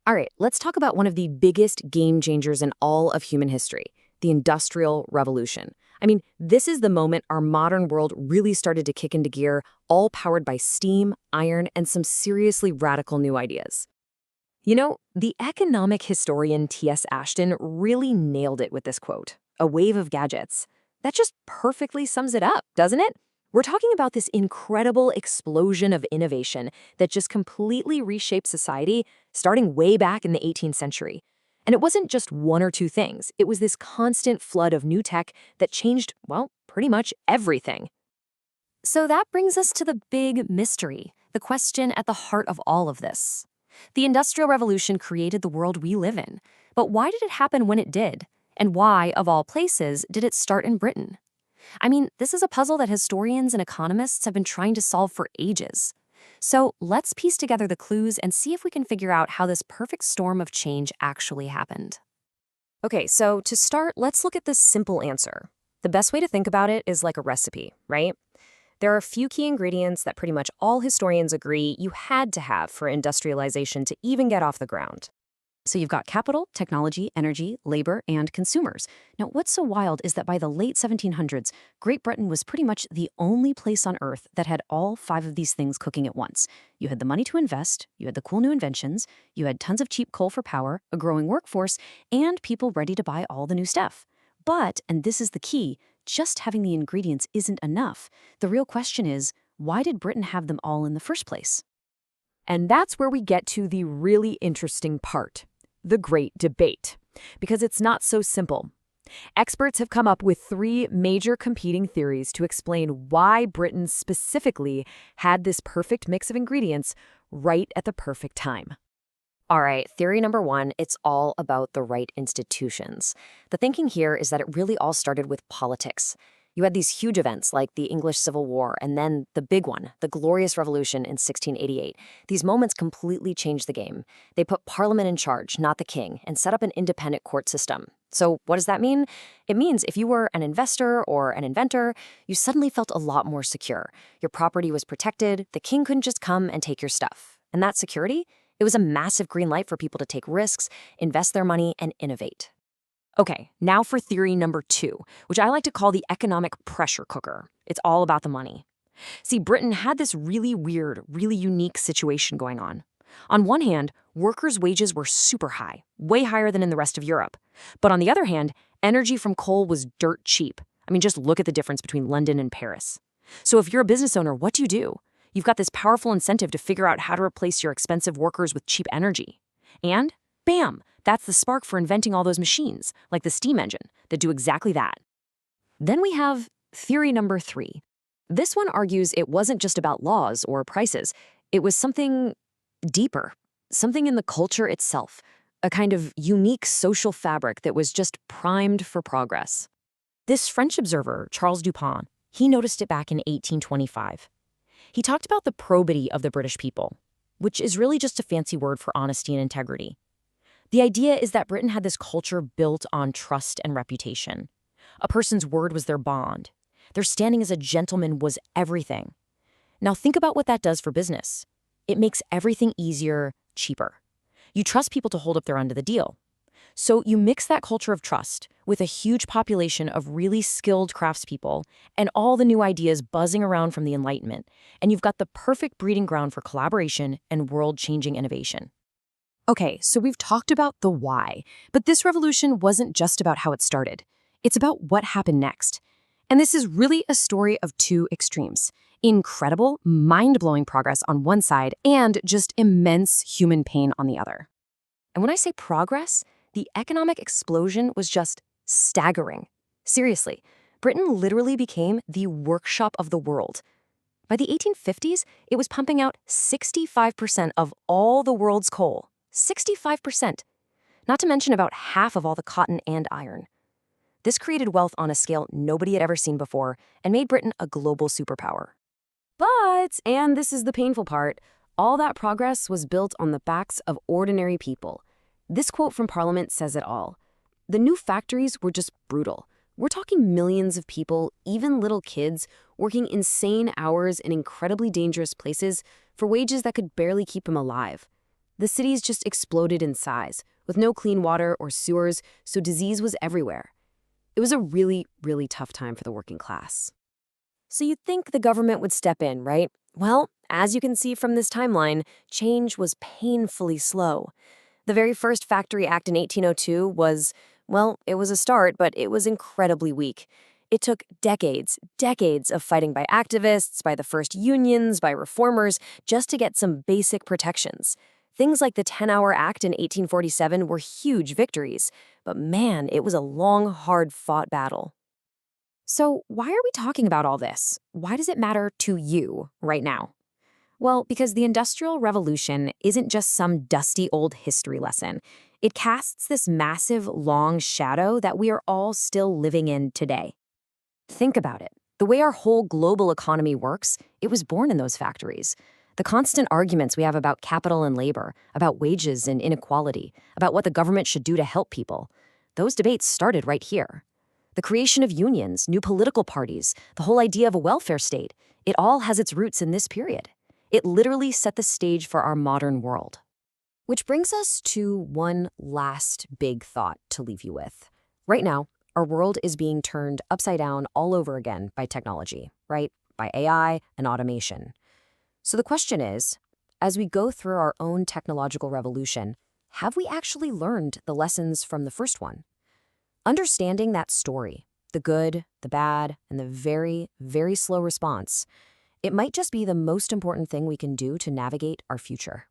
All right, let's talk about one of the biggest game changers in all of human history, the Industrial Revolution. I mean, this is the moment our modern world really started to kick into gear, all powered by steam, iron, and some seriously radical new ideas. You know, the economic historian T.S. Ashton really nailed it with this quote, a wave of gadgets. That just perfectly sums it up, doesn't it? We're talking about this incredible explosion of innovation that just completely reshaped society, starting way back in the 18th century. And it wasn't just one or two things. It was this constant flood of new tech that changed, well, pretty much everything. So that brings us to the big mystery, the question at the heart of all of this. The Industrial Revolution created the world we live in, but why did it happen when it did? And why, of all places, did it start in Britain? I mean, this is a puzzle that historians and economists have been trying to solve for ages. So let's piece together the clues and see if we can figure out how this perfect storm of change actually happened. Okay, so to start, let's look at this simple answer. The best way to think about it is like a recipe, right? There are a few key ingredients that pretty much all historians agree you had to have for industrialization to even get off the ground. So you've got capital, technology, energy, labor, and consumers. Now, what's so wild is that by the late 1700s, Great Britain was pretty much the only place on Earth that had all five of these things cooking at once. You had the money to invest, you had the cool new inventions, you had tons of cheap coal for power, a growing workforce, and people ready to buy all the new stuff. But, and this is the key, just having the ingredients isn't enough. The real question is, why did Britain have them all in the first place? And that's where we get to the really interesting part. The great debate, because it's not so simple. Experts have come up with three major competing theories to explain why Britain specifically had this perfect mix of ingredients right at the perfect time. All right, theory number one, it's all about the right institutions. The thinking here is that it really all started with politics. You had these huge events like the English Civil War and then the big one, the Glorious Revolution in 1688. These moments completely changed the game. They put Parliament in charge, not the king, and set up an independent court system. So what does that mean? It means if you were an investor or an inventor, you suddenly felt a lot more secure. Your property was protected, the king couldn't just come and take your stuff. And that security? It was a massive green light for people to take risks, invest their money, and innovate. Okay, now for theory number two, which I like to call the economic pressure cooker. It's all about the money. See, Britain had this really weird, really unique situation going on. On one hand, workers' wages were super high, way higher than in the rest of Europe. But on the other hand, energy from coal was dirt cheap. I mean, just look at the difference between London and Paris. So if you're a business owner, what do? You've got this powerful incentive to figure out how to replace your expensive workers with cheap energy. And bam! That's the spark for inventing all those machines, like the steam engine, that do exactly that. Then we have theory number three. This one argues it wasn't just about laws or prices. It was something deeper, something in the culture itself, a kind of unique social fabric that was just primed for progress. This French observer, Charles Dupont, he noticed it back in 1825. He talked about the probity of the British people, which is really just a fancy word for honesty and integrity. The idea is that Britain had this culture built on trust and reputation. A person's word was their bond. Their standing as a gentleman was everything. Now think about what that does for business. It makes everything easier, cheaper. You trust people to hold up their end of the deal. So you mix that culture of trust with a huge population of really skilled craftspeople and all the new ideas buzzing around from the Enlightenment, and you've got the perfect breeding ground for collaboration and world-changing innovation. Okay, so we've talked about the why, but this revolution wasn't just about how it started. It's about what happened next. And this is really a story of two extremes. Incredible, mind-blowing progress on one side and just immense human pain on the other. And when I say progress, the economic explosion was just staggering. Seriously, Britain literally became the workshop of the world. By the 1850s, it was pumping out 65% of all the world's coal. 65%. Not to mention about half of all the cotton and iron. This created wealth on a scale nobody had ever seen before and made Britain a global superpower. But, and this is the painful part, all that progress was built on the backs of ordinary people. This quote from Parliament says it all. The new factories were just brutal. We're talking millions of people, even little kids, working insane hours in incredibly dangerous places for wages that could barely keep them alive. The cities just exploded in size, with no clean water or sewers, so disease was everywhere. It was a really, really tough time for the working class. So you'd think the government would step in, right? Well, as you can see from this timeline, change was painfully slow. The very first Factory Act in 1802 was, well, it was a start, but it was incredibly weak. It took decades of fighting by activists, by the first unions, by reformers, just to get some basic protections. Things like the 10-Hour Act in 1847 were huge victories, but man, it was a long, hard-fought battle. So why are we talking about all this? Why does it matter to you right now? Well, because the Industrial Revolution isn't just some dusty old history lesson. It casts this massive, long shadow that we are all still living in today. Think about it. The way our whole global economy works, it was born in those factories. The constant arguments we have about capital and labor, about wages and inequality, about what the government should do to help people, those debates started right here. The creation of unions, new political parties, the whole idea of a welfare state, it all has its roots in this period. It literally set the stage for our modern world. Which brings us to one last big thought to leave you with. Right now, our world is being turned upside down all over again by technology, right? By AI and automation. So the question is, as we go through our own technological revolution, have we actually learned the lessons from the first one? Understanding that story, the good, the bad, and the very, very slow response, it might just be the most important thing we can do to navigate our future.